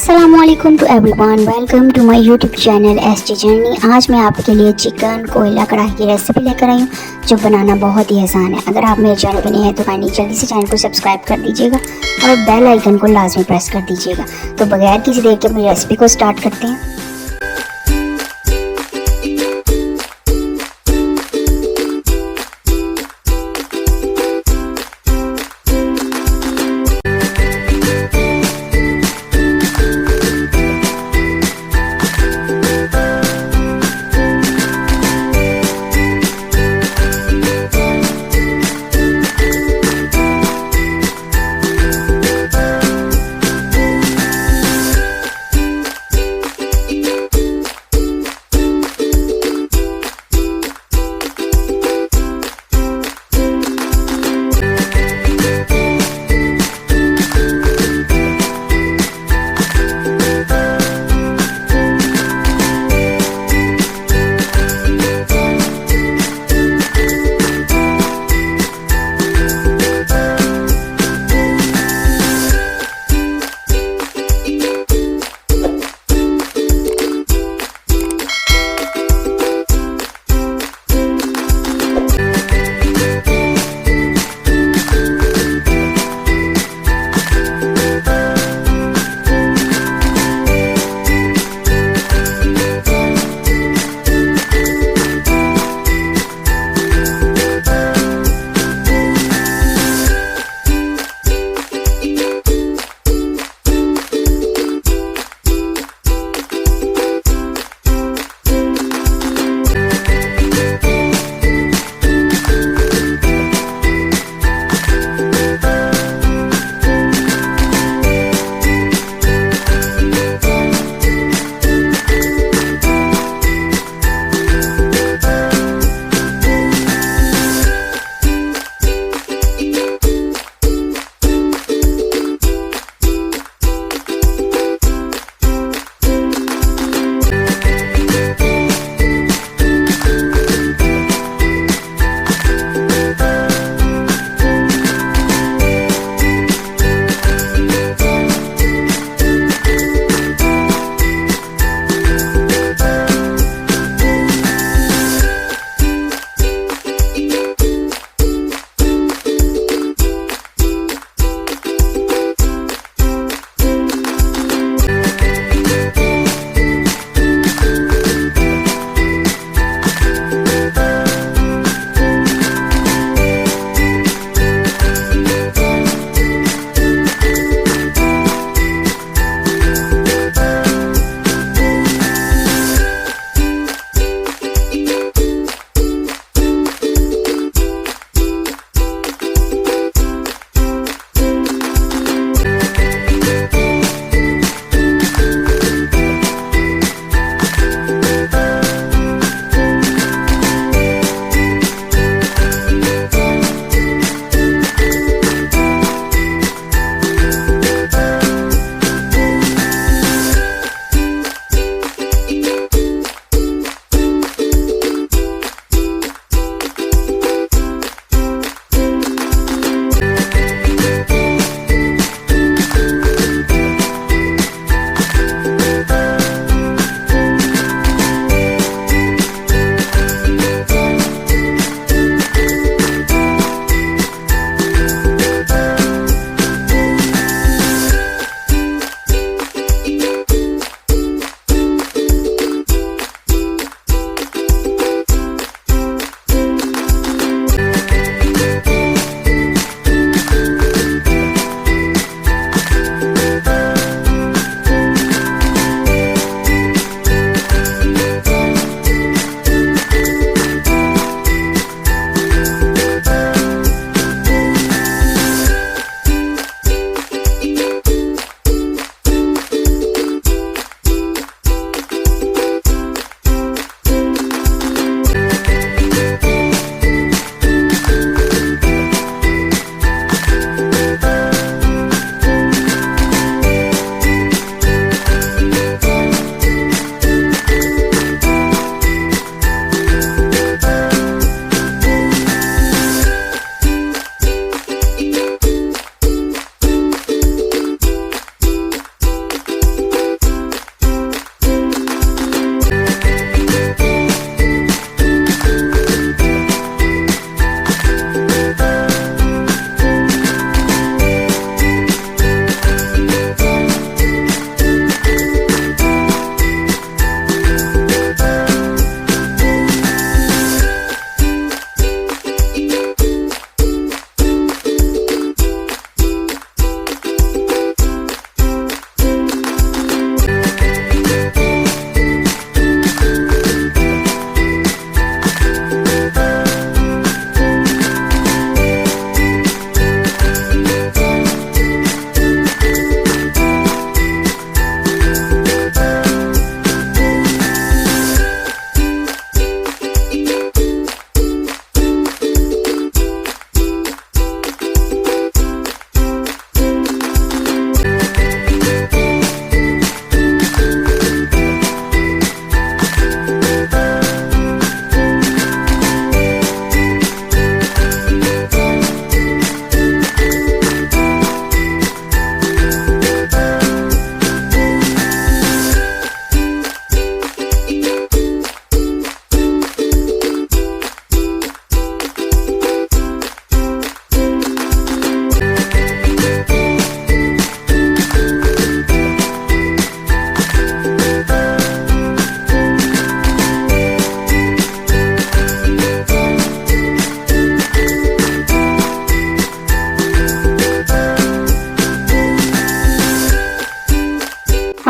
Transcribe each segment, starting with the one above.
अस्सलामुअलैकुम to everyone, welcome to my YouTube channel ST journey. आज मैं आपके लिए चिकन कोयला कढ़ाई की रेसिपी लेकर आई हूँ जो बनाना बहुत ही आसान है। अगर आप मेरे चैनल पर नए हैं तो काइंडली जल्दी से चैनल को सब्सक्राइब कर दीजिएगा और बेल आइकन को लाजमी प्रेस कर दीजिएगा। तो बगैर किसी देर के अपनी रेसिपी को स्टार्ट करते हैं।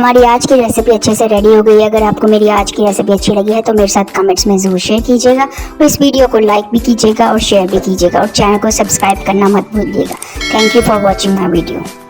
हमारी आज की रेसिपी अच्छे से रेडी हो गई है। अगर आपको मेरी आज की रेसिपी अच्छी लगी है तो मेरे साथ कमेंट्स में ज़रूर शेयर कीजिएगा और इस वीडियो को लाइक भी कीजिएगा और शेयर भी कीजिएगा और चैनल को सब्सक्राइब करना मत भूलिएगा। Thank you for watching my video.